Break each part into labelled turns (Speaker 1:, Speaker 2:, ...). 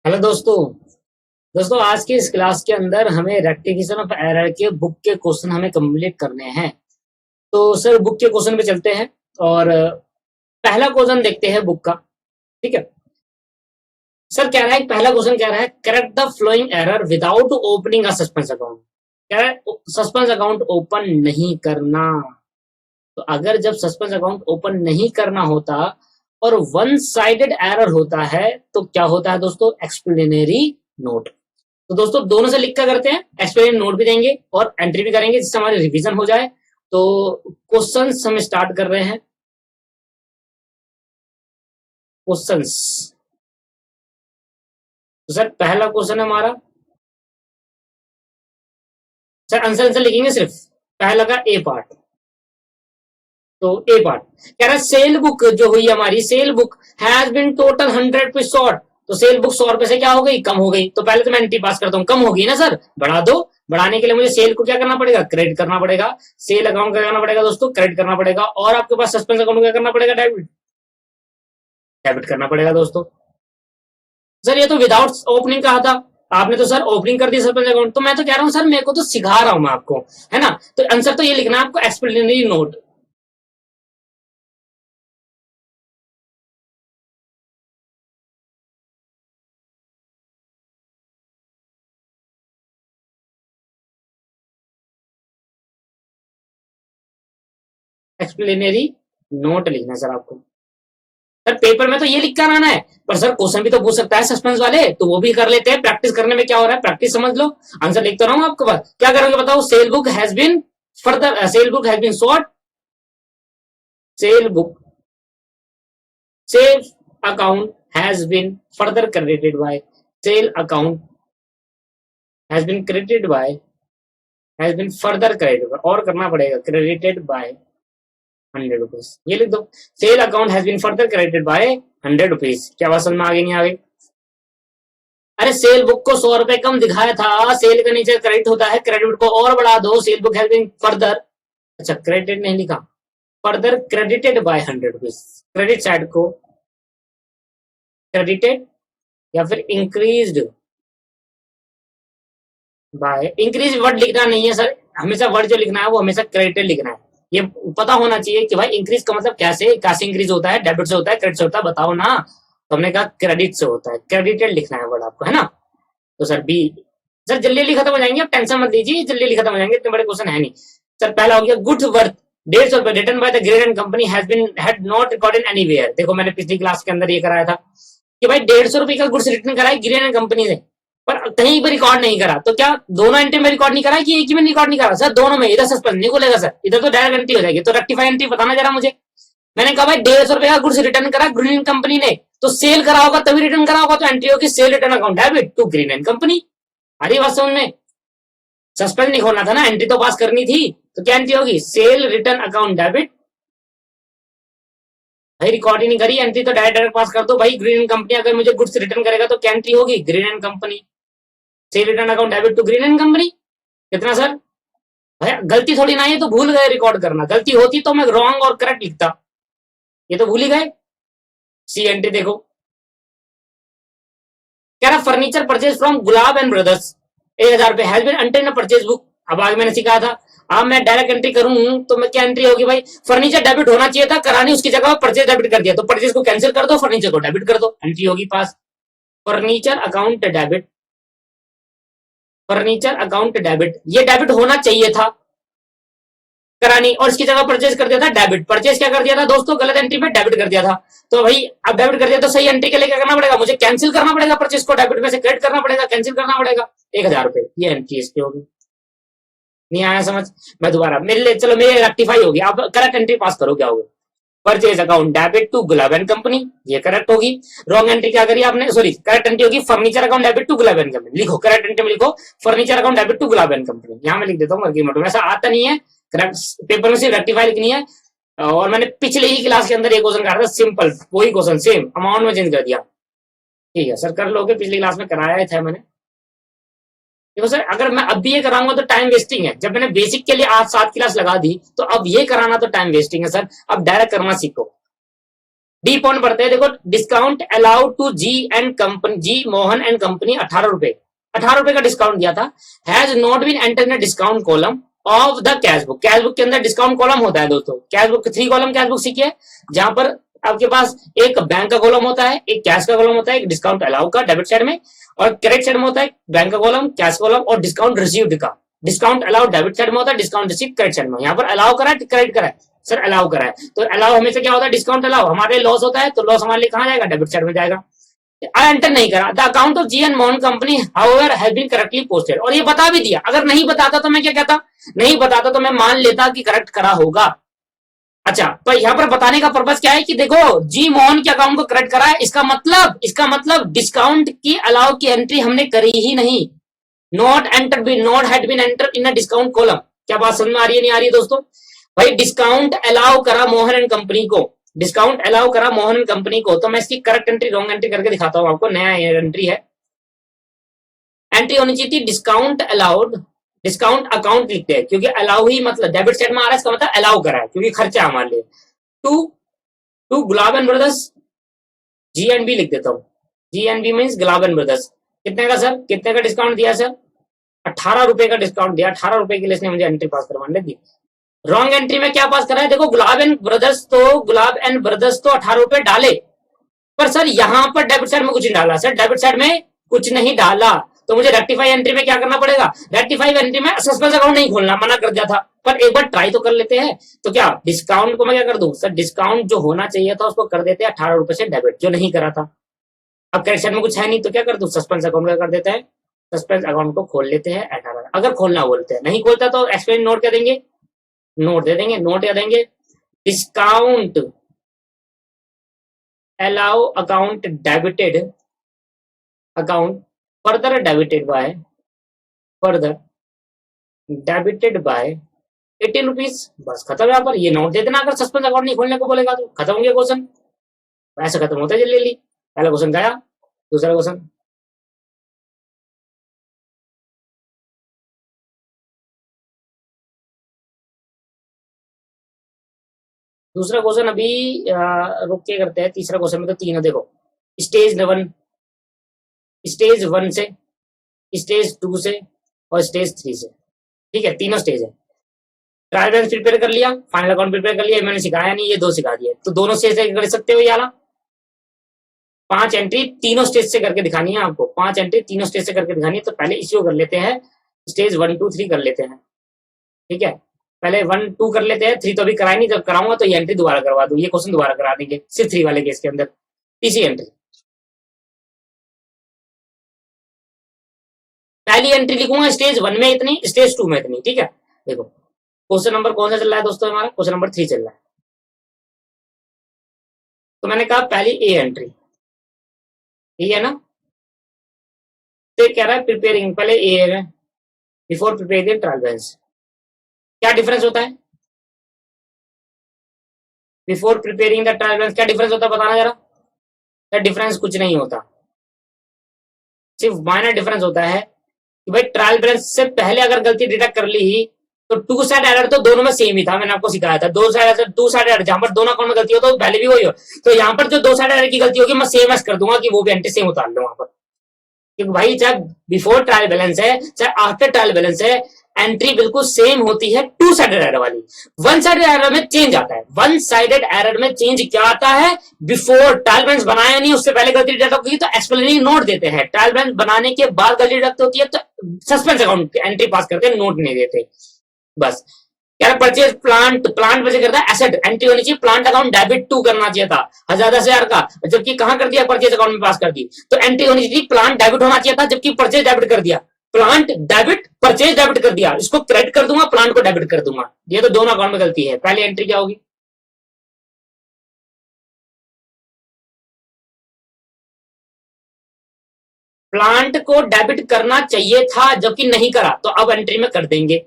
Speaker 1: Hello दोस्तों। आज की इस क्लास के अंदर हमें रेक्टिफिकेशन ऑफ एरर के बुक के क्वेश्चन हमें कंप्लीट करने हैं। तो सर बुक के क्वेश्चन पे चलते हैं और पहला क्वेश्चन देखते हैं बुक का। ठीक है सर, कह रहा है पहला क्वेश्चन कह रहा है correct the flowing error without opening a suspense account. कह रहा है सस्पेंस अकाउंट ओपन नहीं करना। तो अगर जब सस्पेंस अकाउंट ओपन नहीं करना होता और वन साइडेड एरर होता है तो क्या होता है दोस्तों? एक्सप्लेनरी नोट। तो दोस्तों दोनों से लिख कर करते हैं, एक्सप्लेन नोट भी देंगे और एंट्री भी करेंगे जिससे हमारी रिवीजन हो जाए। तो क्वेश्चंस हम स्टार्ट कर रहे हैं। क्वेश्चंस। तो सर पहला क्वेश्चन है हमारा। सर आंसर आंसर लिखेंगे सिर्फ पहला का ए पार्ट। तो ए पार्ट कह रहा है सेल बुक जो हुई हमारी, cell book has been total 100 rupees short. तो सेल बुक 100 रुपए से क्या हो गई? कम हो गई। तो पहले तो मैं एंट्री पास करता हूँ, कम होगी ना सर, बढ़ा दो। बढ़ाने के लिए मुझे सेल को क्या करना पड़ेगा? क्रेडिट करना पड़ेगा। सेल अकाउंट क्या करना पड़ेगा दोस्तों? क्रेडिट करना पड़ेगा। और आपके पास सस्पेंस अकाउंट क्या करना पड़ेगा? डेबिट। डेबिट करना पड़ेगा दोस्तों। सर ये तो विदाउट ओपनिंग कहा था, आपने तो सर ओपनिंग कर दी सस्पेंस अकाउंट। तो मैं तो कह रहा हूँ सर, मेरे को तो सिखा रहा हूँ मैं आपको, है ना। तो आंसर तो ये लिखना है आपको, एक्सप्लेनरी नोट। एक्सप्लेनरी नोट लिखना है सर आपको। सर पेपर में तो ये लिख कर आना है, पर सर क्वेश्चन भी तो पूछ सकता है सस्पेंस वाले, तो वो भी कर लेते हैं। प्रैक्टिस करने में क्या हो रहा है, प्रैक्टिस समझ लो। आंसर लिख तो रहा हूँ आपके पास, क्या करोगे बताओ? Sale book has been further, sale book has been short. Sale book, sale account has been further credited by, sale account has been credited by, has been further credited, और करना पड़ेगा क्रेडिटेड बाय 100 रुपीज। ये लिख दो, sale account has been further credited by 100 rupees. क्या बात समझ में आगे नहीं आ गई? अरे सेल बुक को 100 रुपए कम दिखाया था, सेल के नीचे क्रेडिट होता है, क्रेडिट को और बढ़ा दो, sale book has been further, अच्छा क्रेडिटेड नहीं लिखा, further credited by 100 rupees. Credit side को क्रेडिटेड या फिर इंक्रीज्ड बाय, इंक्रीज वर्ड लिखना नहीं है सर, हमेशा वर्ड जो लिखना है वो हमेशा क्रेडिटेड लिखना है। ये पता होना चाहिए कि भाई इंक्रीज का मतलब कैसे कैसे इंक्रीज होता है, डेबिट से होता है, क्रेडिट से होता है, बताओ ना। तो हमने कहा क्रेडिट से होता है, क्रेडिटेड लिखना है वर्ड आपको, है ना। तो सर बी। सर जल्दी जल्दी खत्म हो जाएंगे, आप टेंशन मत लीजिए, जल्दी जल्दी खत्म हो जाएंगे, इतने बड़े क्वेश्चन है नहीं। सर पहला हो गया गुड्स वर्थ 150 रुपए return by the grade and company has been had not recorded anywhere. देखो मैंने पिछली क्लास के अंदर ये कराया था कि भाई 150 रुपए का गुड्स रिटर्न करा है ग्रेड एंड कंपनी से, पर कहीं पर रिकॉर्ड नहीं करा। तो क्या दोनों एंट्री में रिकॉर्ड नहीं करा कि एक ही में रिकॉर्ड नहीं करा? सर दोनों में। इधर सस्पेंस नहीं खुलेगा सर, इधर तो डायरेक्ट एंट्री हो जाएगी। तो रेक्टिफाई एंट्री बताना जरा मुझे। मैंने कहा भाई 150 रुपए का गुड्स रिटर्न करा ग्रीन कंपनी ने, तो सेल करा होगा तभी रिटर्न करा होगा, तो एंट्री होगी sale return account debit to green and company. अरे बात समझ में? सस्पेंस नहीं खोलना था ना, एंट्री तो पास करनी थी। तो क्या एंट्री होगी? Sale return account debit. भाई रिकॉर्ड ही नहीं करी, एंट्री तो डायरेक्ट डायरेक्ट पास कर दो भाई। ग्रीन एंड कंपनी अगर मुझे गुड्स रिटर्न करेगा तो क्या एंट्री होगी? Green and company, sale return account debit to green and company. कितना सर? भाई गलती थोड़ी ना है, तो भूल गए रिकॉर्ड करना। गलती होती तो मैं रॉन्ग और करेक्ट लिखता, ये तो भूल ही गए। सी एंट्री देखो, कह रहा furniture purchase from Gulab and brothers 1000 रुपए has been entered in purchase book. अब आगे मैंने सिखा था, अब मैं डायरेक्ट एंट्री करूं तो मैं क्या एंट्री होगी भाई? फर्नीचर डेबिट होना चाहिए था, करानी उसकी जगह परचेज डेबिट कर दिया, तो परचेज को कैंसिल कर दो, फर्नीचर को डेबिट कर दो, एंट्री होगी pass. Furniture account debit, furniture account debit, ये डेबिट होना चाहिए था, करानी, और इसकी जगह परचेज कर दिया था डेबिट। परचेज क्या कर दिया था दोस्तों? गलत एंट्री पे डेबिट कर दिया था। तो भाई अब डेबिट कर दिया तो सही एंट्री के लिए क्या करना पड़ेगा? मुझे कैंसिल करना पड़ेगा, परचेज को डेबिट में से क्रेडिट करना पड़ेगा, कैंसिल करना पड़ेगा 1000 रुपए। ये एंट्री इसकी होगी। नहीं आया समझ? मैं दोबारा मेरे लिए, चलो मेरे रेक्टिफाई होगी, आप करेक्ट एंट्री पास करो, क्या होगा? Purchase account debit to Gulab and company, ये करेक्ट होगी। रॉन्ग एंट्री क्या करी आपने? सॉरी, करेक्ट एंट्री होगी furniture account debit to Gulab and company. लिखो करेक्ट एंट्री में, लिखो furniture account debit to Gulab and company. यहाँ मैं लिख देता हूँ आर्ग्यूमेंट में, ऐसा आता नहीं है, करेक्ट पेपर में सिर्फ रेक्टिफाई लिखनी है। और मैंने पिछले ही क्लास के अंदर एक क्वेश्चन करा था सिंपल, वही क्वेश्चन सेम अमाउंट में चेंज कर दिया। ठीक है सर, कर लोगे, पिछली क्लास में कराया था मैंने। देखो सर, अगर मैं अब भी ये कराऊंगा तो टाइम वेस्टिंग है। जब मैंने बेसिक के लिए आज 7 क्लास लगा दी, तो अब ये कराना तो टाइम वेस्टिंग है सर। अब डायरेक्ट करना सीखो। डी पॉइंट पढ़ते हैं, देखो discount allowed to G and company, G Mohan and company 18 रुपए, 18 रुपए का डिस्काउंट दिया था, has not been enter in discount column of the cash book. Cash book के अंदर डिस्काउंट कॉलम होता है दोस्तों, cash book 3 column cash book सीखिए, जहां पर आपके पास एक बैंक का कॉलम होता है, एक कैश का कॉलम होता है, एक डिस्काउंट अलाउ का डेबिट साइड में, और क्रेडिट साइड में होता है बैंक का कॉलम, कैश कॉलम और डिस्काउंट रिसीव्ड का। डिस्काउंट अलाउ डेबिट साइड में होता है, डिस्काउंट रिसीव क्रेडिट साइड में। यहाँ पर अलाउ करा है, क्रेडिट करा है, सर अलाउ करा है, तो अलाउ हमेशा क्या होता है, डिस्काउंट अलाउ, हमारे लॉस होता है तो लॉस हमारे लिए कहां जाएगा, डेबिट साइड में जाएगा। आई एंटर नहीं करा, the account of G and Mohan company however has been correctly posted, और ये बता भी दिया, अगर नहीं बताता तो मैं क्या कहता, नहीं बताता तो मैं मान लेता कि करेक्ट करा होगा। अच्छा, तो यहाँ पर बताने का पर्पस क्या है कि देखो जी मोहन के अकाउंट को करेक्ट करा है, इसका मतलब डिस्काउंट की अलाउ की एंट्री हमने करी ही नहीं, not enter be not had been enter in a discount column. क्या बात समझ में आ रही है, नहीं आ रही है दोस्तों? भाई डिस्काउंट अलाउ करा मोहन एंड कंपनी को, डिस्काउंट अलाउ करा मोहन एंड कंपनी को, तो मैं इसकी करेक्ट एंट्री रॉन्ग एंट्री करके दिखाता हूं आपको, नया एंट्री है, एंट्री होनी चाहिए थी डिस्काउंट अलाउड, डिस्काउंट अकाउंट लिखते हैं क्योंकि अलाउ ही मतलब डेबिट साइड में आ रहा है, इसका मतलब अलाउ करा है क्योंकि खर्चा हमारे लिए। To Gulab and brothers, G and B लिख देता हूँ, G and B means Gulab and brothers, कितने का सर, कितने का डिस्काउंट दिया सर, 18 रुपए का डिस्काउंट दिया, 18 रुपए के लिए इसने मुझे एंट्री पास करवाने दी। रॉन्ग एंट्री में क्या पास करा है, देखो गुलाब एंड ब्रदर्स तो 18 रुपए डाले, पर सर यहाँ पर डेबिट साइड में कुछ नहीं डाला, सर डेबिट साइड में कुछ नहीं डाला, तो मुझे रेक्टिफाई एंट्री में क्या करना पड़ेगा, रेक्टिफाई एंट्री में सस्पेंस अकाउंट नहीं खोलना, मना कर दिया था, पर एक बार ट्राई तो कर लेते हैं। तो क्या डिस्काउंट को मैं क्या कर दूं, सर डिस्काउंट जो होना चाहिए था उसको कर देते हैं 18 रुपए से डेबिट, जो नहीं करा था। अब क्रेडिट साइड में कुछ है नहीं तो क्या कर दूं, सस्पेंस अकाउंट का कर देते हैं, सस्पेंस अकाउंट को खोल लेते हैं 18, अगर खोलना बोलते हैं, नहीं खोलता तो एक्सप्लेन नोट क्या देंगे, नोट दे देंगे, नोट क्या देंगे, discount allow account debited, account further debited bye 18 rupees, बस खत्म। यहाँ पर ये नोट दे देना, अगर सस्पेंस अकाउंट नहीं खोलने को बोलेगा तो खत्म हो गया क्वेश्चन, ऐसे खत्म होता है जल्दी, पहला क्वेश्चन गया। दूसरा क्वेश्चन, अभी रुक के करते हैं, तीसरा क्वेश्चन में तो 3 है, देखो स्टेज 1, स्टेज 1 से, स्टेज 2 से और स्टेज 3 से, ठीक है, तीनों स्टेज है। ट्रायल बैलेंस प्रिपेयर कर लिया, फाइनल अकाउंट प्रिपेयर कर लिया, मैंने सिखाया नहीं, ये 2 सिखा दिया, तो दोनों स्टेज से कर सकते हो ये वाला। 5 एंट्री तीनों स्टेज से करके दिखानी है आपको, 5 एंट्री तीनों स्टेज से करके दिखानी है, तो पहले इसी को कर लेते हैं, स्टेज 1 2 3 कर लेते हैं, ठीक है, पहले 1 2 कर लेते हैं, 3 तो अभी कराई नहीं, जब कराऊंगा तो ये एंट्री दोबारा करवा दूं, ये क्वेश्चन दोबारा करा देंगे सिर्फ 3 वाले केस के अंदर। तीसरी एंट्री, पहली एंट्री लिखूंगा स्टेज 1 में इतनी, स्टेज 2 में इतनी, ठीक है। देखो क्वेश्चन नंबर कौन सा चल रहा है दोस्तों, हमारा क्वेश्चन नंबर 3 चल रहा है, तो मैंने कहा पहली ए एंट्री, ये है ना, तो कह रहा है प्रिपेयरिंग, पहले ए है, बिफोर प्रिपेयरिंग ट्रायल बैलेंस, क्या डिफरेंस होता है, before preparing the trial balance क्या डिफरेंस होता है, बताना जरा। डिफरेंस कुछ नहीं होता, सिर्फ माइनर डिफरेंस होता है कि भाई ट्रायल बैलेंस से पहले अगर गलती डिटेक्ट कर ली तो टू साइड एरर तो दोनों में सेम ही था, मैंने आपको सिखाया था, टू साइड एरर जहां पर दोनों अकाउंट में गलती हो तो पहले भी वही हो, तो यहाँ पर जो 2 साइड एरर की गलती होगी मैं सेम एस कर दूंगा कि वो भी एंट्री सेम उतार लो वहां पर, क्योंकि भाई चाहे बिफोर ट्रायल बैलेंस है चाहे आफ्टर ट्रायल बैलेंस है, एंट्री बिल्कुल सेम होती है 2 साइडेड एरर वाली। 1 साइडेड एरर में चेंज आता है, 1 साइडेड एरर में चेंज क्या आता है, बिफोर ट्रायल बैलेंस बनाया नहीं उससे पहले गलती डिटेक्ट होगी तो एक्सप्लेनेटरी नोट देते हैं, ट्रायल बैलेंस बनाने के बाद गलती डिटेक्ट होती है तो सस्पेंस अकाउंट एंट्री पास करते हैं, नोट नहीं देते, बस। क्या परचेज प्लांट परचेज करता है, एसेट एंट्री होनी चाहिए, प्लांट अकाउंट डेबिट 2 करना चाहिए था 10,000 का, जबकि कहां कर दिया, परचेज अकाउंट में पास कर दी, तो एंट्री होनी चाहिए प्लांट डेबिट होना चाहिए था, जबकि परचेज डेबिट कर दिया, प्लांट डेबिट परचेज डेबिट कर दिया, इसको क्रेडिट कर दूंगा, प्लांट को डेबिट कर दूंगा, ये तो दोनों अकाउंट में गलती है। पहली एंट्री क्या होगी, प्लांट को डेबिट करना चाहिए था जबकि नहीं करा, तो अब एंट्री में कर देंगे,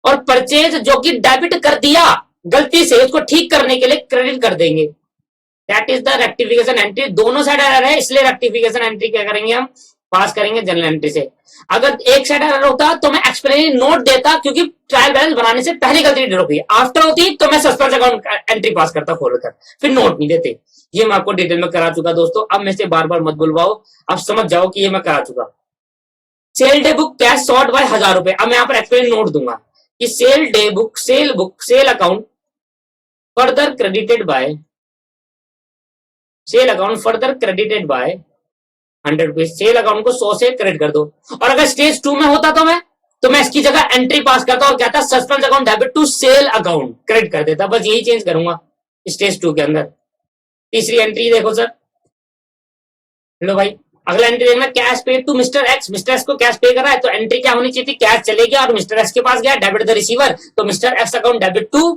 Speaker 1: और परचेज जो कि डेबिट कर दिया गलती से, उसको ठीक करने के लिए क्रेडिट कर देंगे, that is the rectification entry. दोनों साइड एरर है इसलिए रेक्टिफिकेशन एंट्री क्या करेंगे, हम पास करेंगे जनरल एंट्री से। अगर एक साइड एरर होता तो मैं एक्सप्लेनेटरी नोट देता, क्योंकि ट्रायल बैलेंस बनाने से पहले गलती होती, आफ्टर होती तो मैं सस्पेंस अकाउंट एंट्री पास करता खोलकर, फिर नोट नहीं देते। ये मैं आपको डिटेल में करा चुका दोस्तों, अब मैं से बार बार मत बुलवाओ, अब समझ जाओ कि ये मैं करा चुका। Sale day book cash short by 1000 रुपए। अब मैं यहाँ पर एक्सप्लेन नोट दूंगा कि sale day book, sale account further credited by, sale account further credited by 100 rupees. Sale account को 100 से क्रेडिट कर दो। और अगर स्टेज 2 में होता तो मैं इसकी जगह एंट्री पास करता और कहता suspense account debit to sale account, credit कर देता। बस यही चेंज करूंगा स्टेज 2 के अंदर। तीसरी एंट्री देखो सर, लो भाई, अगला एंट्री देखना, cash pay to mister X. Mister X को कैश पे करा है तो एंट्री क्या होनी चाहिए थी, कैश चले गया और मिस्टर एक्स के पास गया, डेबिट द रिसीवर, तो mister X account debit to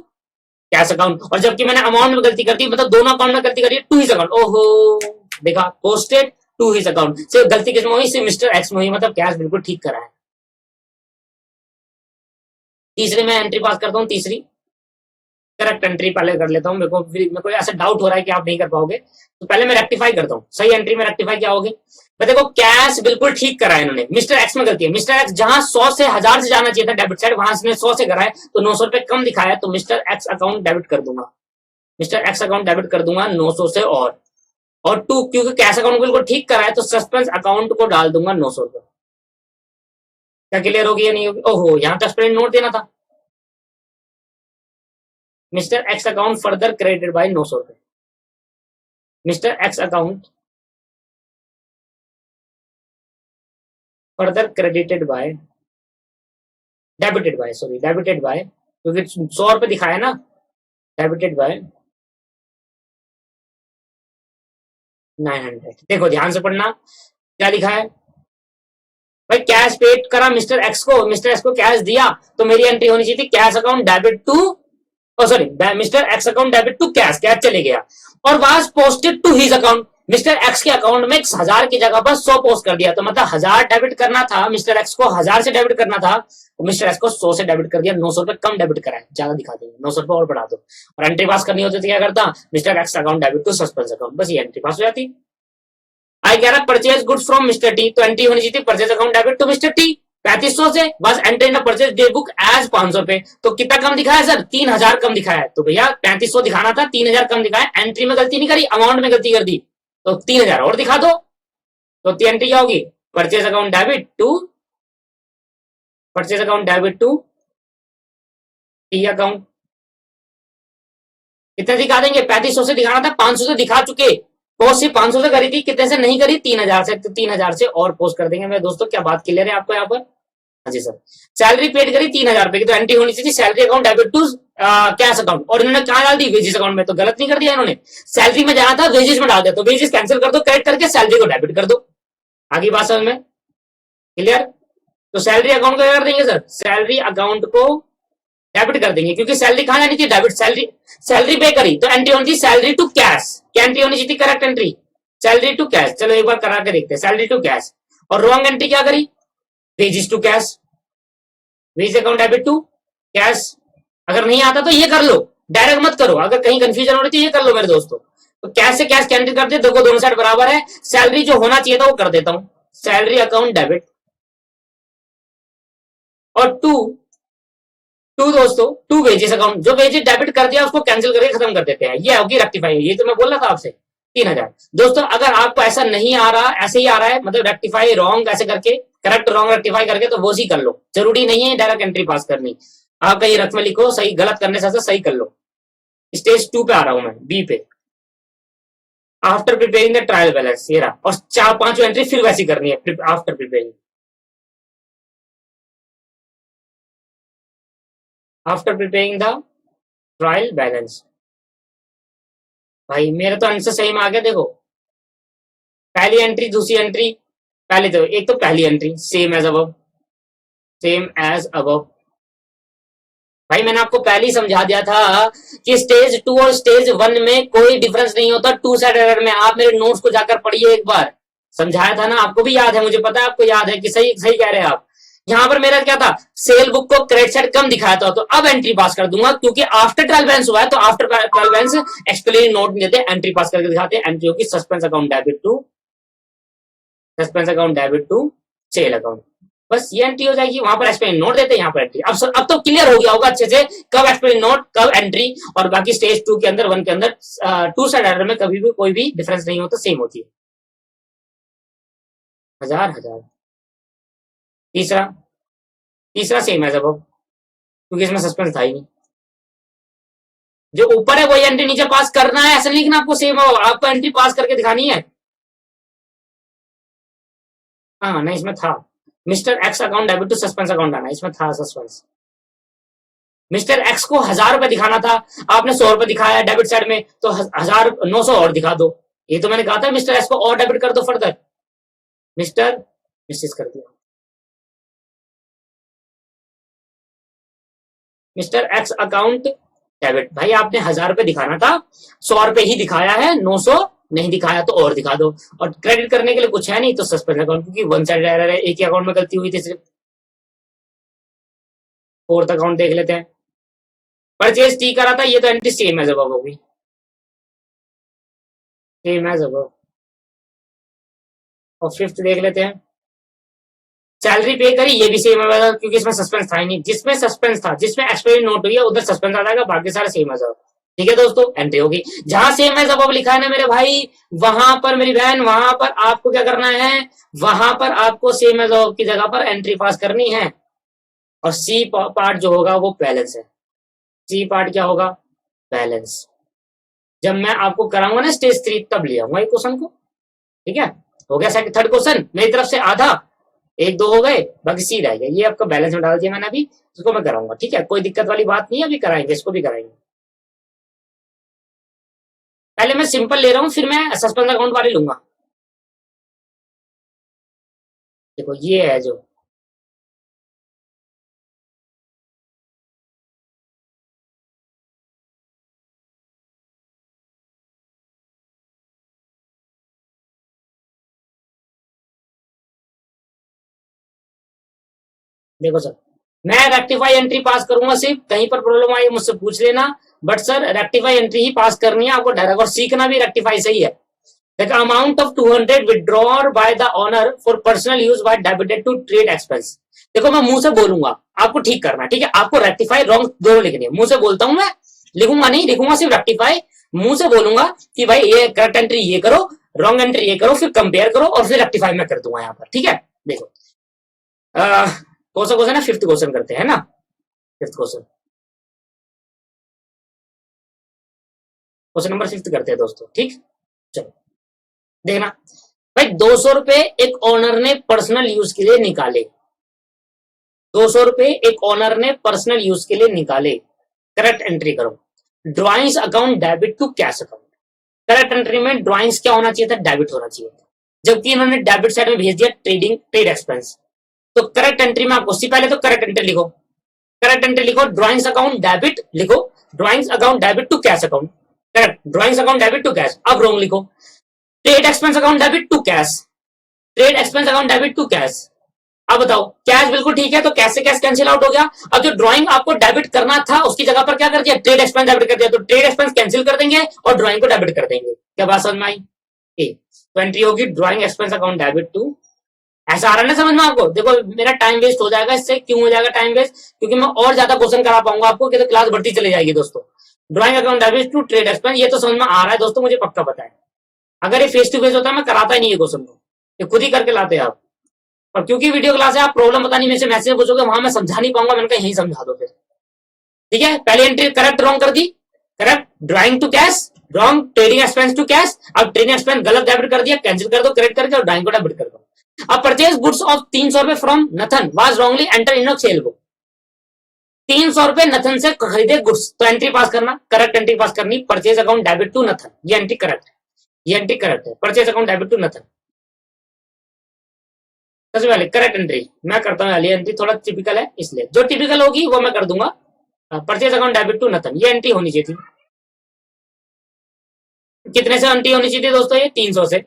Speaker 1: cash account. और जबकि मैंने अमाउंट में गलती कर दी, मतलब दोनों अकाउंट में गलती करी, टू हिज अकाउंट। ओहो, देखा, पोस्टेड टू हिज अकाउंट। सिर्फ गलती किसमें हुई, सिर्फ मिस्टर एक्स में हुई, मतलब कैश बिल्कुल ठीक करा है। तीसरे में एंट्री पास करता हूँ, तीसरी करेक्ट एंट्री पहले कर लेता हूँ। मेरे को ऐसा डाउट हो रहा है कि आप नहीं कर पाओगे, तो पहले मैं रेक्टिफाई करता हूँ। सही एंट्री में रेक्टिफाई क्या होगी, मैं देखो कैश बिल्कुल ठीक करा है इन्होंने, मिस्टर एक्स में गलती है। मिस्टर एक्स जहां 100 से 1000 से जाना चाहिए था डेबिट साइड, वहां से 100 से करा है तो 900 रुपए कम दिखाया है, तो मिस्टर एक्स अकाउंट डेबिट कर दूंगा, मिस्टर एक्स अकाउंट डेबिट कर दूंगा 900 से। और टू, क्योंकि कैश अकाउंट बिल्कुल ठीक करा है तो सस्पेंस अकाउंट को डाल दूंगा 900 रुपए। क्या क्लियर होगी या नहीं होगी? ओहो, यहाँ तक स्प्रेड नोट देना था। Mister X account further credited bye 900 रुपए। Mister X account further credited bye, debited bye, sorry debited bye, क्योंकि 100 रुपए दिखाया ना, डेबिटेड बाय 900। देखो ध्यान से पढ़ना, क्या लिखा है भाई, कैश पेड करा मिस्टर एक्स को, मिस्टर एक्स को कैश दिया, तो मेरी एंट्री होनी चाहिए थी cash account debit to, sorry mister X account debit to cash, cash चले गया और was posted to his account. Mister X के अकाउंट में 1000 की जगह पर 100 पोस्ट कर दिया, तो मतलब 1000 डेबिट करना था, मिस्टर एक्स को 1000 से डेबिट करना था, तो मिस्टर एक्स को 100 से डेबिट कर दिया, 900 रुपए कम डेबिट कराए, ज्यादा दिखा देंगे, 900 रुपए और बढ़ा दो। और एंट्री पास करनी होती तो क्या करता, mister X account debit to suspense account, बस ये एंट्री पास हो जाती। आई कह रहा purchase goods from mister T, तो एंट्री होनी चाहिए purchase account debit to mister T 3500 से, बस entry in purchase day book as 500 रुपए। तो कितना कम दिखाया सर, 3000 कम दिखाया है, तो भैया 3500 दिखाना था, 3000 कम दिखाया, एंट्री में गलती नहीं करी, अमाउंट में गलती कर दी, तो 3000 और दिखा दो। तो एंट्री क्या होगी, purchase account debit to, purchase account debit to T account. कितने दिखा देंगे, 3500 से दिखाना था, 500 से दिखा चुके, पोस्ट सिर्फ 500 से करी थी, कितने से नहीं करी, 3000 से, तो 3000 से और पोस्ट कर देंगे। मेरे दोस्तों क्या बात क्लियर है आपको यहाँ पर? हाँ जी सर। सैलरी पेड करी 3000 रुपए की, तो एंट्री होनी चाहिए salary account debit to cash account, और इन्होंने कहा डाल दी, वेजेस अकाउंट में, तो गलत नहीं कर दिया इन्होंने, सैलरी में जाना था वेजेस में डाल दिया, तो वेजेस कैंसिल कर दो, क्रेडिट करके सैलरी को डेबिट कर दो। आगे बात समझ में क्लियर? तो सैलरी अकाउंट को क्या कर देंगे सर, सैलरी अकाउंट को डेबिट कर देंगे, क्योंकि सैलरी कहां जानी थी, डेबिट, सैलरी, सैलरी पे करी तो एंट्री होनी चाहिए सैलरी टू कैश, क्या एंट्री होनी चाहिए, correct entry salary to cash. चलो एक बार करा के देखते हैं, सैलरी टू कैश, और रॉन्ग एंट्री क्या करी, wages to cash, wage account debit to cash. अगर नहीं आता तो ये कर लो, डायरेक्ट मत करो, अगर कहीं कंफ्यूजन हो रही है ये कर लो मेरे दोस्तों। तो कैश से कैश कैंसिल कर दे, देखो दोनों साइड बराबर है, सैलरी जो होना चाहिए था वो कर देता हूं, सैलरी अकाउंट डेबिट, और टू दोस्तों, टू वेजेस अकाउंट, जो वेजेस डेबिट कर दिया उसको कैंसिल करके खत्म कर देते हैं, ये होगी रेक्टिफाई। ये तो मैं बोल रहा था आपसे 3000। दोस्तों अगर आपको ऐसा नहीं आ रहा, ऐसे ही आ रहा है, मतलब रेक्टिफाई रॉन्ग ऐसे करके, करेक्ट रॉन्ग रेक्टिफाई करके, तो वो ही कर लो, जरूरी नहीं है डायरेक्ट एंट्री पास करनी। आप कहीं रफ में लिखो, सही गलत करने से सही कर लो। स्टेज 2 पे आ रहा हूं मैं, बी पे, after preparing the trial balance, ये रहा, और 4-5 एंट्री फिर वैसी करनी है after preparing, after preparing the trial balance. भाई मेरा तो आंसर सही में आ गया, देखो पहली एंट्री, दूसरी एंट्री, पहले तो एक तो पहली entry same as above, same as above. भाई मैंने आपको पहले ही समझा दिया था कि स्टेज 2 और स्टेज 1 में कोई डिफरेंस नहीं होता टू साइड एरर में। आप मेरे नोट्स को जाकर पढ़िए एक बार, समझाया था ना, आपको भी याद है, मुझे पता है आपको याद है कि सही सही कह रहे हैं आप। यहाँ पर मेरा क्या था, सेल बुक को क्रेडिट साइड कम दिखाया था, तो अब एंट्री पास कर दूंगा, क्योंकि आफ्टर ट्रायल बैलेंस हुआ है, तो after trial balance explain note नहीं देते, एंट्री पास करके दिखाते हैं। एंट्री होगी suspense account debit to, suspense account debit to sale account. बस ये एंट्री हो जाएगी, वहां पर एक्सपायरी नोट देते हैं, यहाँ पर एंट्री। अब तो क्लियर हो गया होगा अच्छे से कब एक्सपायरी नोट कब एंट्री, और बाकी स्टेज 2 के अंदर 1 के अंदर टू साइड एरर में कभी भी कोई भी डिफरेंस नहीं होता, सेम होती है। हजार हजार तीसरा तीसरा सेम है सब, क्योंकि इसमें सस्पेंस था ही नहीं। जो ऊपर है वही एंट्री नीचे पास करना है, ऐसा नहीं कि आपको सेम हो, आपको एंट्री पास करके दिखानी है। हाँ नहीं, इसमें था mister X account debit to suspense account आना, इसमें था सस्पेंस। मिस्टर एक्स को 1000 रुपए दिखाना था, आपने 100 रुपए दिखाया डेबिट साइड में, तो 1900 और दिखा दो। ये तो मैंने कहा था मिस्टर एक्स को और डेबिट कर दो फर्दर, मिस्टर मिसेस कर दिया। मिस्टर एक्स अकाउंट डेबिट, भाई आपने 1000 रुपए दिखाना था, 100 रुपए ही दिखाया है, 900 नहीं दिखाया तो और दिखा दो। और क्रेडिट करने के लिए कुछ है नहीं, तो सस्पेंस अकाउंट, क्योंकि 1 साइड एरर है, एक ही अकाउंट में गलती हुई थी सिर्फ। 4th अकाउंट देख लेते हैं, परचेज टी करा था, ये तो एंट्री सेम है जवाब होगी, सेम है जवाब। और 5th देख लेते हैं, सैलरी पे करी, ये भी सेम है क्योंकि इसमें सस्पेंस था ही नहीं। जिसमें सस्पेंस था, जिसमें एक्सपायरी नोट हुई है उधर सस्पेंस आ जाएगा, बाकी सारा सेम है जवाब। ठीक है दोस्तों, एंट्री होगी जहां सेम है जवाब लिखा है ना मेरे भाई, वहां पर मेरी बहन, वहां पर आपको क्या करना है, वहां पर आपको सेम है जवाब की जगह पर एंट्री पास करनी है। और सी पार्ट जो होगा वो बैलेंस है, सी पार्ट क्या होगा, बैलेंस। जब मैं आपको कराऊंगा ना स्टेज 3 तब ले आऊंगा क्वेश्चन को। ठीक है, हो गया सेकंड थर्ड क्वेश्चन मेरी तरफ से आधा, 1 2 हो गए, बाकी सी रह गया, ये आपका बैलेंस में डाल दिया मैंने अभी, इसको मैं कराऊंगा। ठीक है, कोई दिक्कत वाली बात नहीं है, अभी कराएंगे, इसको भी कराएंगे। पहले मैं सिंपल ले रहा हूं, फिर मैं सस्पेंस अकाउंट वाले लूंगा। देखो ये है जो, देखो सर, मैं रेक्टिफाई एंट्री पास करूंगा, सिर्फ कहीं पर प्रॉब्लम आई मुझसे पूछ लेना, बट सर रेक्टिफाई एंट्री ही पास करनी है आपको डायरेक्ट, और सीखना भी रेक्टिफाई से ही है। The amount of 200 withdrawn by the owner for personal use by debited to trade expense। देखो मैं मुंह से बोलूंगा, आपको ठीक करना है, ठीक है, आपको रेक्टिफाई रॉन्ग दोनों लिखनी है। मुंह से बोलता हूं मैं, लिखूंगा नहीं, लिखूंगा सिर्फ रेक्टिफाई, मुंह से बोलूंगा कि भाई ये करेक्ट एंट्री ये करो, रॉन्ग एंट्री ये करो, फिर कंपेयर करो, और फिर रेक्टिफाई मैं कर दूंगा यहाँ पर। ठीक है, देखो कौन सा क्वेश्चन है, 5th क्वेश्चन करते हैं ना, 5th question, question number 5th करते हैं दोस्तों। ठीक, चलो देखना भाई, 200 रुपए एक ऑनर ने पर्सनल यूज के लिए निकाले, 200 रुपए एक ऑनर ने पर्सनल यूज के लिए निकाले, करेक्ट एंट्री करो। Drawings account debit to cash account, correct entry में ड्रॉइंग्स क्या होना चाहिए था, डेबिट होना चाहिए था, जबकि इन्होंने डेबिट साइड में भेज दिया ट्रेडिंग ट्रेड एक्सपेंस। तो करेक्ट एंट्री में आपको पहले तो करेक्ट एंट्री लिखो, करेक्ट एंट्री लिखो, ड्रॉइंग्स अकाउंट डेबिट लिखो, drawings account debit to cash account, correct, drawings account debit to cash. अब रॉन्ग लिखो, trade expense account debit to cash, trade expense account debit to cash. अब बताओ, cash बिल्कुल ठीक है, तो कैश से कैश कैंसिल आउट हो गया। अब जो ड्राइंग आपको डेबिट करना था उसकी जगह पर क्या कर दिया, ट्रेड एक्सपेंस डेबिट कर दिया, तो ट्रेड एक्सपेंस कैंसिल कर देंगे और ड्राइंग को डेबिट कर देंगे। क्या बात समझ में आई? तो एंट्री होगी drawing expense account debit to, ऐसा आ रहा है ना समझ में आपको? देखो मेरा टाइम वेस्ट हो जाएगा इससे, क्यों हो जाएगा टाइम वेस्ट, क्योंकि मैं और ज्यादा क्वेश्चन करा पाऊंगा आपको, कि तो क्लास बढ़ती चली जाएगी दोस्तों। Drawing account debit to trade expense, ये तो समझ में आ रहा है दोस्तों, मुझे पक्का पता है। अगर ये फेस टू फेस होता है मैं कराता ही नहीं है क्वेश्चन को, ये खुद ही करके लाते हैं आप। और क्योंकि वीडियो क्लास है, आप प्रॉब्लम पता नहीं मेरे से मैसेज पूछोगे, वहां मैं समझा नहीं पाऊंगा, मैंने कहा यही समझा दो फिर। ठीक है, पहली एंट्री करेक्ट रॉन्ग कर दी, correct drawing to cash, wrong trading expense to cash. अब ट्रेडिंग एक्सपेंस गलत डेबिट कर दिया, कैंसिल कर दो करेक्ट करके, और ड्राइंग को डेबिट कर दो। अब परचेज गुड्स ऑफ 300 रुपए from Nathan was wrongly enter in cell book, 300 रुपए नथन से खरीदे गुड्स, तो एंट्री पास करना, करेक्ट एंट्री पास करनी, purchase account debit to Nathan, ये एंट्री करेक्ट है, ये एंट्री करेक्ट है, purchase account debit to Nathan. सबसे पहले करेक्ट एंट्री मैं करता हूँ, एंट्री थोड़ा टिपिकल है इसलिए, जो टिपिकल होगी वो मैं कर दूंगा। Purchase account debit to Nathan, ये एंट्री होनी चाहिए थी। कितने से एंट्री होनी चाहिए थी दोस्तों, ये 300 से।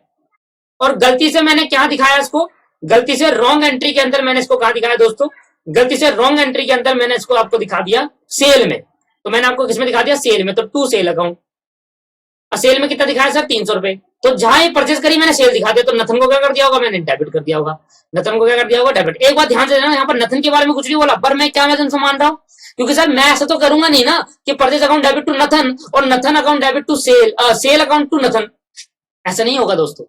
Speaker 1: और गलती से मैंने क्या दिखाया इसको, गलती से रॉन्ग एंट्री के अंदर मैंने इसको कहा दिखाया दोस्तों, गलती से रॉन्ग एंट्री के अंदर मैंने इसको आपको दिखा दिया सेल में, तो मैंने आपको किसमें दिखा दिया, सेल में, तो टू सेल अकाउंट। सेल में कितना दिखाया सर 300 रुपए, तो जहां ये परचेज करी मैंने सेल दिखा दिया, तो नथन को क्या कर दिया होगा मैंने डेबिट कर दिया होगा, नथन को क्या कर दिया होगा डेबिट। एक बात ध्यान से देना, यहाँ पर नथन के बारे में कुछ नहीं बोला, पर मैं क्या मैं तुमसे मान रहा हूँ, क्योंकि सर मैं ऐसा तो करूंगा नहीं ना कि purchase account debit to nothing और nothing account debit to sale, sale account to nothing, ऐसा नहीं होगा दोस्तों।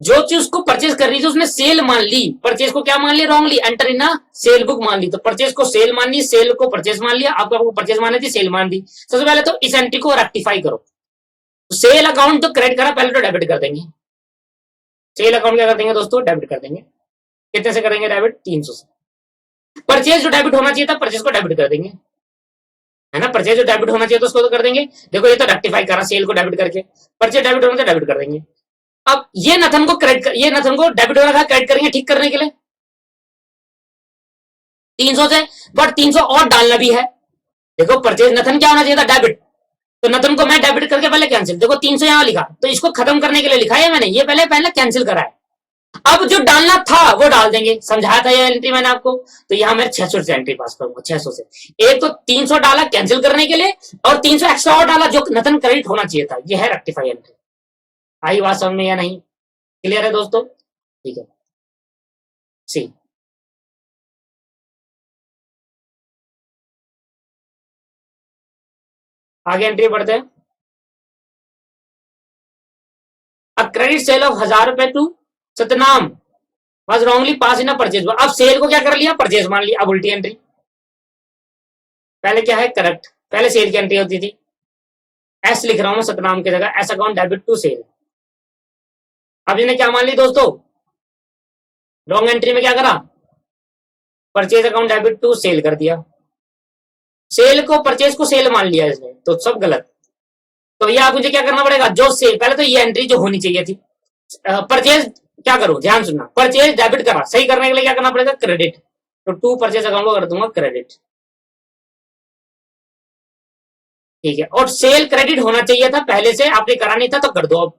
Speaker 1: जो चीज को परचेज कर रही थी उसने सेल मान ली, परचेज को क्या मान लिया wrongly, enter in cell book मान ली, तो परचेज को सेल मान ली, सेल को परचेज मान लिया, आपको परचेज मानी थी सेल मान दी। सबसे पहले तो इस एंट्री को रेक्टिफाई करो, सेल अकाउंट तो क्रेडिट करा, पहले तो डेबिट कर देंगे, सेल अकाउंट क्या कर देंगे दोस्तों डेबिट कर देंगे, कितने से करेंगे डेबिट 300 से। परचेज जो डेबिट होना चाहिए था परचेज को डेबिट कर देंगे, है ना, परचेज जो डेबिट होना चाहिए तो उसको तो कर देंगे। देखो ये तो रेक्टिफाई करा सेल को डेबिट करके, परचेज डेबिट होना चाहिए डेबिट कर देंगे। अब ये नथन को क्रेडिट, ये नथन को डेबिट हो रखा क्रेडिट करेंगे ठीक करने के लिए 300 से, बट 300 और डालना भी है। देखो परचेज नथन क्या होना चाहिए था डेबिट, तो नथन को मैं डेबिट करके पहले कैंसिल, देखो 300 यहां लिखा, तो इसको खत्म करने के लिए लिखा है मैंने, ये पहले पहले कैंसिल करा है। अब जो डालना था वो डाल देंगे, समझाया था ये एंट्री मैंने आपको, तो यहां मैं 600 से एंट्री पास करूंगा, 600 से। एक तो 300 डाला कैंसिल करने के लिए, और 300 एक्स्ट्रा और डाला जो नथन क्रेडिट होना चाहिए था, ये है रेक्टिफाई एंट्री। आई बात समझ में या नहीं, क्लियर है दोस्तों, ठीक है। सी आगे एंट्री पढ़ते हैं। अ क्रेडिट सेल ऑफ 1000 रुपए to Satnam was wrongly pass in purchase, अब सेल को क्या कर लिया परचेज मान लिया, अब उल्टी एंट्री, पहले क्या है करेक्ट, पहले सेल की एंट्री होती थी, एस लिख रहा हूं मैं सतनाम की जगह, S account debit to sale. अब इसने क्या मान ली दोस्तों, रॉन्ग एंट्री में क्या करा, purchase account debit to sale कर दिया, सेल को परचेज को सेल मान लिया इसने, तो सब गलत। तो ये आप मुझे क्या करना पड़ेगा, जो सेल, पहले तो ये एंट्री जो होनी चाहिए थी, परचेज क्या करूं ध्यान सुनना, परचेज डेबिट करा, सही करने के लिए क्या करना पड़ेगा क्रेडिट, तो टू परचेज अकाउंट को कर दूंगा क्रेडिट, ठीक है। और सेल क्रेडिट होना चाहिए था पहले से, आपने करा नहीं था तो कर दो, अब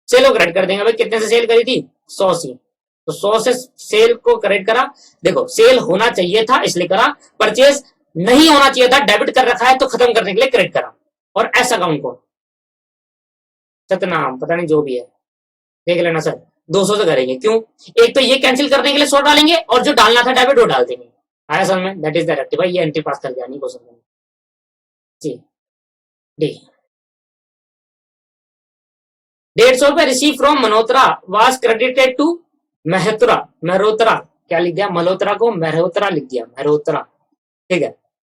Speaker 1: सेल को क्रेडिट कर देंगे, भाई कितने से सेल करी थी 100 से, तो 100 से सेल को क्रेडिट करा, देखो सेल होना चाहिए था इसलिए करा, परचेज नहीं होना चाहिए था डेबिट कर रखा है तो खत्म करने के लिए क्रेडिट करा, और एस अकाउंट को सतनाम पता नहीं जो भी है देख लेना सर 200 से करेंगे, क्यों, एक तो ये कैंसिल करने के लिए 100 डालेंगे और जो डालना था डेबिट वो डाल देंगे, आया समझ में, दैट इज द रेक्टिफाई, ये एंट्री पास कर दिया नहीं क्वेश्चन में। जी डी 150 रुपए receive from Malhotra was credited to Mehtra, Mehrotra क्या लिख दिया, मल्होत्रा को मेहरोत्रा लिख दिया, मेहरोत्रा, ठीक है।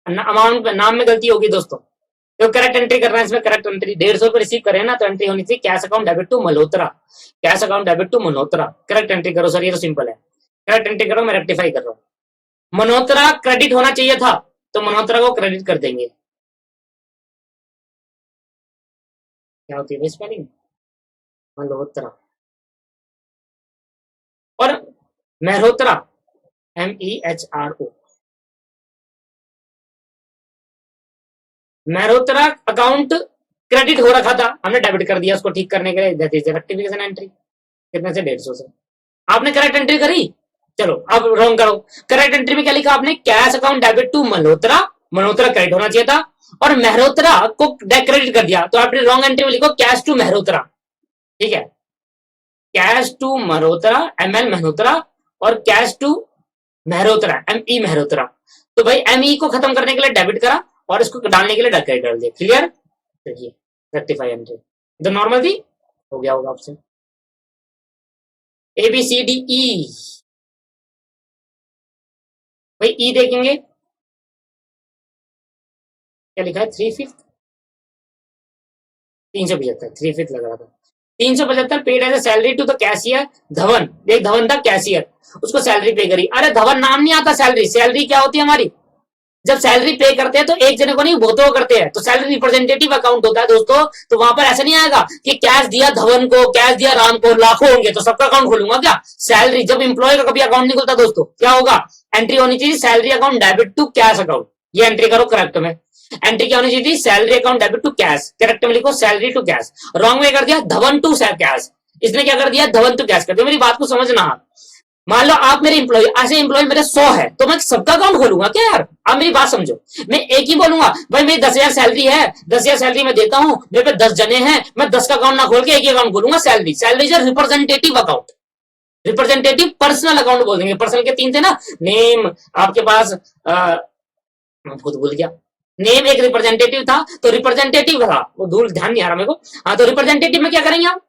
Speaker 1: अमाउंट नाम में गलती होगी दोस्तों, तो करेक्ट एंट्री करना है इसमें, करेक्ट एंट्री 150 रिसीव करे ना तो एंट्री होनी थी cash account debit to Malhotra, cash account debit to Malhotra, correct entry करो सर, ये तो सिंपल है, करेक्ट एंट्री करो, मैं रेक्टिफाई कर रहा हूं। मल्होत्रा क्रेडिट होना चाहिए था तो मल्होत्रा को क्रेडिट कर देंगे, क्या होती है स्पेलिंग मल्होत्रा, और Mehrotra MEHRO, Mehrotra account credit हो रखा था, हमने डेबिट कर दिया उसको ठीक करने के लिए, दैट इज रेक्टिफिकेशन एंट्री, कितने से 150 से, आपने करेक्ट एंट्री करी, चलो अब रॉन्ग करो, करेक्ट एंट्री में क्या लिखा आपने, cash account debit to Malhotra, Malhotra credit होना चाहिए था और मेहरोत्रा को क्रेडिट कर दिया, तो आपने रॉन्ग एंट्री में लिखो कैश टू मेहरोत्रा, ठीक है, cash to Malhotra ML Mehrotra और cash to Mehrotra ME Mehrotra, तो भाई ME को खत्म करने के लिए डेबिट करा और इसको डालने के लिए क्रेडिट कर दिया, क्लियर, चलिए रेक्टिफाई एंट्री, तो नॉर्मल थी, हो गया होगा आपसे, ABCDE, भाई ई देखेंगे क्या लिखा है 3/5, 375, 3/5 लग रहा था, 375 paid as a salary to the cashier Dhawan, देख धवन था कैशियर, उसको सैलरी पे करी, अरे धवन नाम नहीं आता सैलरी, सैलरी क्या होती है हमारी, जब सैलरी पे करते हैं तो एक जने को नहीं बहुतों को करते हैं, तो सैलरी रिप्रेजेंटेटिव अकाउंट होता है दोस्तों, तो वहां पर ऐसा नहीं आएगा कि कैश दिया धवन को, कैश दिया राम को, लाखों होंगे तो सबका अकाउंट खोलूंगा क्या, सैलरी, जब इंप्लॉय का कभी अकाउंट नहीं खुलता दोस्तों, क्या होगा, एंट्री होनी चाहिए salary account debit to cash account, ये एंट्री करो करेक्ट में, एंट्री क्या होनी चाहिए थी, salary account debit to cash, correct में लिखो सैलरी टू कैश, रॉन्ग में कर दिया धवन टू कैश, इसने क्या कर दिया धवन टू कैश कर दिया, मेरी बात को समझना, मान लो आप मेरे इंप्लॉय, ऐसे इंप्लॉय मेरे 100 है, तो मैं सबका अकाउंट खोलूंगा क्या यार? आप मेरी बात समझो, मैं एक ही बोलूंगा भाई मेरी 10,000 सैलरी है, 10,000 सैलरी मैं देता हूं, मेरे पे 10 जने हैं, मैं 10 का अकाउंट ना खोल के एक ही अकाउंट खोलूंगा। Salary, salary is representative account, representative personal account बोल देंगे। पर्सनल के 3 थे ना, नेम आपके पास, मैं खुद भूल गया, नेम एक रिप्रेजेंटेटिव था, तो रिप्रेजेंटेटिव था वो, धूल ध्यान नहीं आ रहा मेरे को। हाँ, तो रिप्रेजेंटेटिव में क्या करेंगे आप?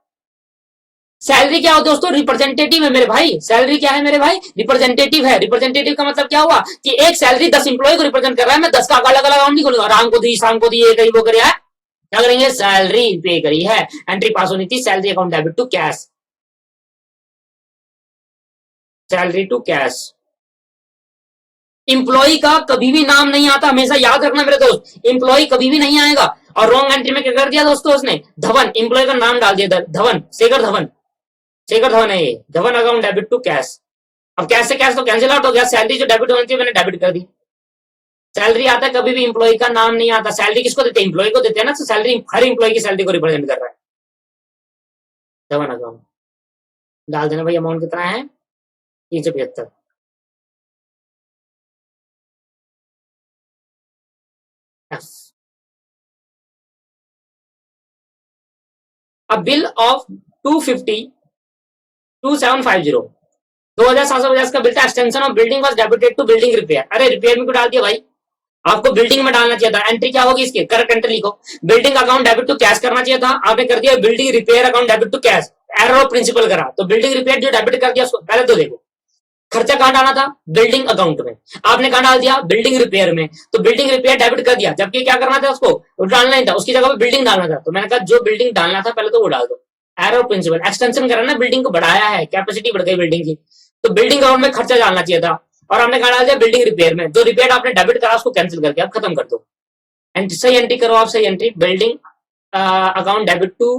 Speaker 1: सैलरी क्या हो दोस्तों? रिप्रेजेंटेटिव है मेरे भाई, सैलरी क्या है मेरे भाई? रिप्रेजेंटेटिव है। रिप्रेजेंटेटिव का मतलब क्या हुआ कि एक सैलरी 10 इंप्लॉय को रिप्रेजेंट कर रहा है, मैं 10 का अलग अलग अकाउंट नहीं खोलूंगा, राम को दी, शाम को दी, ये करी वो करी है। क्या करेंगे? सैलरी पे करी है, एंट्री पास होनी थी, salary account debit to cash, salary to cash. Employee का कभी भी नाम नहीं आता, हमेशा याद रखना मेरे दोस्त, इंप्लॉय कभी भी नहीं आएगा। और रॉन्ग एंट्री में क्या कर दिया दोस्तों उसने? धवन, इंप्लॉय का नाम डाल दिया, धवन, शेखर धवन, शेखर धवन है ये। Dhawan account debit to cash. अब कैश से कैश तो कैंसिल आउट हो गया, सैलरी जो डेबिट होनी थी मैंने डेबिट कर दी। सैलरी आता है कभी भी इंप्लॉय का नाम नहीं आता, सैलरी किसको देते हैं? इंप्लॉय को देते हैं ना, तो सैलरी हर इंप्लॉय की सैलरी को रिप्रेजेंट कर रहा है। धवन अकाउंट डाल देना भाई, अमाउंट कितना है? 375। अब बिल ऑफ 250 2750 का बिल था, extension of building was debited to building repair. अरे रिपेयर में क्यों डाल दिया भाई? आपको बिल्डिंग में डालना चाहिए था। एंट्री क्या होगी इसकी? करेक्ट एंट्री लिखो, building account debit to cash करना चाहिए था, आपने कर दिया building repair account debit to cash. Error of principle करा, तो बिल्डिंग रिपेयर जो डेबिट कर दिया उसको पहले तो देखो, खर्चा कहां डालना था? बिल्डिंग अकाउंट में, आपने कहां डाल दिया? बिल्डिंग रिपेयर में। तो बिल्डिंग रिपेयर डेबिट कर दिया, जबकि क्या करना था उसको? वो डालना नहीं था, उसकी जगह पे बिल्डिंग डालना था। तो मैंने कहा जो बिल्डिंग डालना था पहले तो वो डाल दो। एरर ऑफ प्रिंसिपल, एक्सटेंशन करा ना, बिल्डिंग को बढ़ाया है, कैपेसिटी बढ़ गई बिल्डिंग की, तो बिल्डिंग अकाउंट में खर्चा डालना चाहिए था, और हमने कहा डाल दिया बिल्डिंग रिपेयर में। जो रिपेयर आपने डेबिट करा उसको कैंसिल करके आप खत्म कर दो। एंड सही एंट्री करो आप, सही entry, building account debit to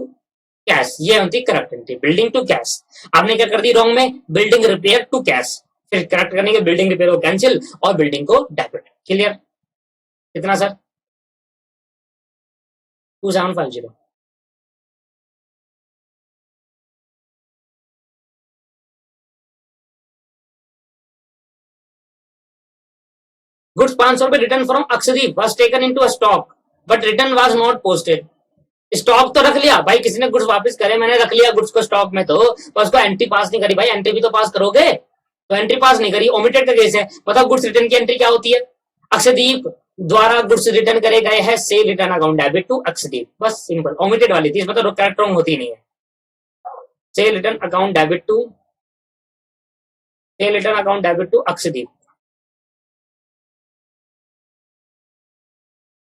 Speaker 1: cash, ये होती correct entry, building to cash. आपने क्या कर दी रॉन्ग में? बिल्डिंग रिपेयर टू कैश, फिर करेक्ट करने के बिल्डिंग रिपेयर को कैंसिल और बिल्डिंग को डेबिट। क्लियर? कितना सर? 2750। गुड्स 500 रुपए return from Akshdeep was taken into stock but return was not posted. Stock तो रख लिया भाई, किसी ने गुड्स वापस करे, मैंने रख लिया गुड्स को स्टॉक में, तो पर उसको एंट्री पास नहीं करी भाई, एंट्री भी तो पास करोगे, तो एंट्री पास नहीं करी, ओमिटेड का केस है। बताओ गुड्स रिटर्न की एंट्री क्या होती है? अक्षदीप द्वारा गुड्स रिटर्न करे गए हैं, sale return account debit to Akshdeep, बस सिंपल, ओमिटेड वाली थी, इसमें तो करेक्ट रॉन्ग होती नहीं है। Sale return account debit to, sale return account debit to Akshdeep,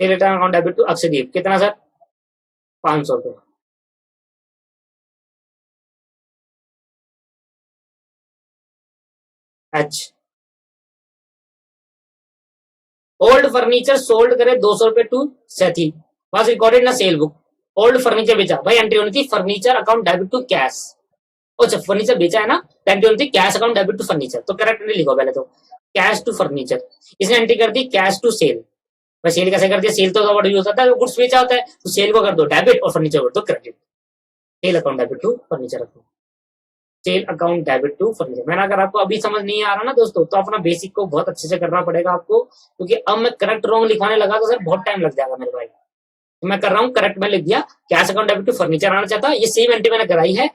Speaker 1: sale return account debit to Akshdeep. कितना सर? 500 रुपए। अच्छा, ओल्ड फर्नीचर सोल्ड करे 200 रुपए टू सेथी, वाज रिकॉर्डेड ना सेल बुक। ओल्ड फर्नीचर बेचा भाई, एंट्री होनी थी furniture account debit to cash. अच्छा, फर्नीचर बेचा है ना, तो एंट्री होनी थी cash account debit to furniture, तो करेक्ट एंट्री लिखो पहले तो, कैश टू फर्नीचर। इसने एंट्री कर दी कैश टू सेल। भाई सेल कैसे कर दिया? सेल तो वर्ड यूज होता है, गुड्स बेचा होता है, तो सेल को कर दो डेबिट और फर्नीचर कर दो credit. Sale account debit to furniture account, sale account debit to furniture. मैंने अगर आपको अभी समझ नहीं आ रहा ना दोस्तों, तो अपना बेसिक को बहुत अच्छे से करना पड़ेगा आपको, क्योंकि अब मैं करेक्ट रॉन्ग लिखवाने लगा तो सर बहुत टाइम लग जाएगा मेरे भाई। तो मैं कर रहा हूँ करेक्ट में लिख दिया, cash account debit to furniture आना चाहता, ये सेम एंट्री मैंने कराई है,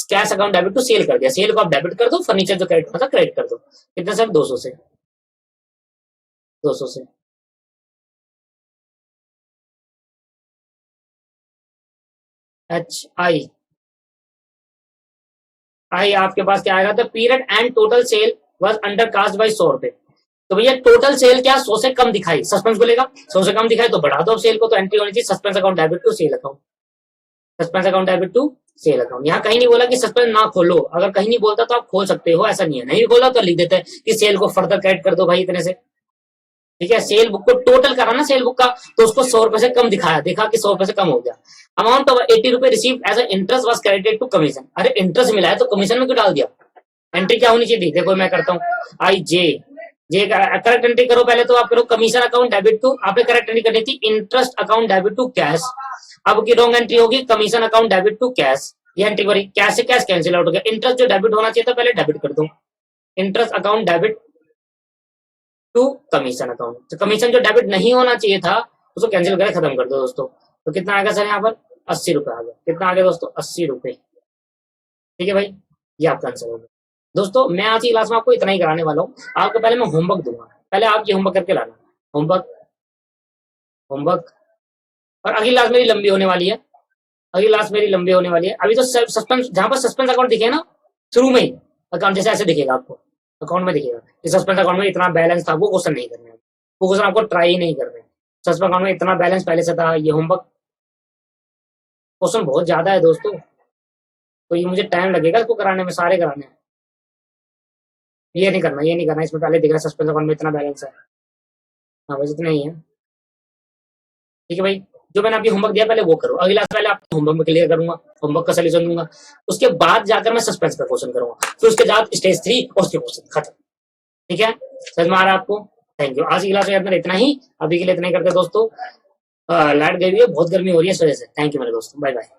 Speaker 1: cash account debit to sale कर दिया, सेल को आप डेबिट कर दो, फर्नीचर जो क्रेडिट होता क्रेडिट कर दो। कितना सर? 200 से, 200 से। एच आई, आई आपके पास क्या आएगा? तो period end total sale was under cast by 100 रुपए। तो भैया टोटल सेल क्या 100 से कम दिखाई, सस्पेंस बोलेगा 100 से कम दिखाई तो बढ़ा दो सेल को, तो एंट्री होनी चाहिए suspense account debit to sale account, suspense account debit to sale account. यहाँ कहीं नहीं बोला कि सस्पेंस ना खोलो, अगर कहीं नहीं बोलता तो आप खोल सकते हो, ऐसा नहीं है, नहीं बोला तो लिख देते हैं कि सेल को फर्दर क्रेडिट कर दो भाई इतने से। ठीक है, सेल बुक को टोटल करा ना सेल बुक का, तो उसको 100 रुपए से कम दिखाया, देखा कि 100 रुपए से कम हो गया। अमाउंट ऑफ 80 रुपए receive as interest was credited to commission. अरे इंटरेस्ट मिला है तो कमीशन में क्यों डाल दिया? एंट्री क्या होनी चाहिए? देखो मैं करता हूँ, आई जे, जे करेक्ट एंट्री करो पहले तो आप करो कमीशन अकाउंट डेबिट टू, आपने करेक्ट एंट्री करनी थी interest account debit to cash. अब की रॉन्ग एंट्री होगी commission account debit to cash, ये एंट्री करी, कैश से कैश कैंसिल आउट हो गया, इंटरेस्ट जो डेबिट होना चाहिए था पहले डेबिट कर दो, interest account debit to commission account. तो कमीशन जो डेबिट नहीं होना चाहिए था उसको कैंसिल करके खत्म कर दो दोस्तों। तो कितना आ गया सर यहाँ पर 80 रुपए आ गया। कितना आ गया दोस्तों 80 रुपए। ठीक है भाई, ये आपका आंसर होगा। दोस्तों मैं आज की क्लास में आपको इतना ही कराने वाला हूँ। आपको पहले मैं होमवर्क दूंगा, पहले आप ये होमवर्क करके लाना। Homework homework. और अगली क्लास मेरी लंबी होने वाली है, अगली क्लास मेरी लंबी होने वाली है। अभी तो सस्पेंस, जहां पर सस्पेंस अकाउंट दिखे ना शुरू में ही, अकाउंट जैसे ऐसे दिखेगा आपको, अकाउंट में दिखेगा कि सस्पेंस अकाउंट में इतना बैलेंस था, वो क्वेश्चन नहीं करना है, वो क्वेश्चन आपको ट्राई ही नहीं करना है। सस्पेंस अकाउंट में इतना बैलेंस पहले से था, ये होमवर्क क्वेश्चन बहुत ज्यादा है दोस्तों, तो ये मुझे टाइम लगेगा इसको कराने में, सारे कराने हैं। ये नहीं करना, ये नहीं करना, इसमें पहले दिख रहा है सस्पेंस अकाउंट में इतना बैलेंस है। हाँ बस इतना ही है। ठीक है भाई, जो मैंने आपकी होमवर्क दिया पहले वो करो। अगली क्लास पहले आपको होमवर्क में क्लियर करूंगा, होमवर्क का सोल्यूशन दूंगा, उसके बाद जाकर मैं सस्पेंस पे क्वेश्चन करूंगा, फिर उसके बाद स्टेज 3 और उसके क्वेश्चन खत्म। ठीक है, समझ में आ रहा है आपको? Thank you. आज की क्लास में इतना ही, अभी के लिए इतना ही करते हैं दोस्तों। लाइट गई हुई है, बहुत गर्मी हो रही है इस वजह से। थैंक यू मेरे दोस्तों, बाय बाय।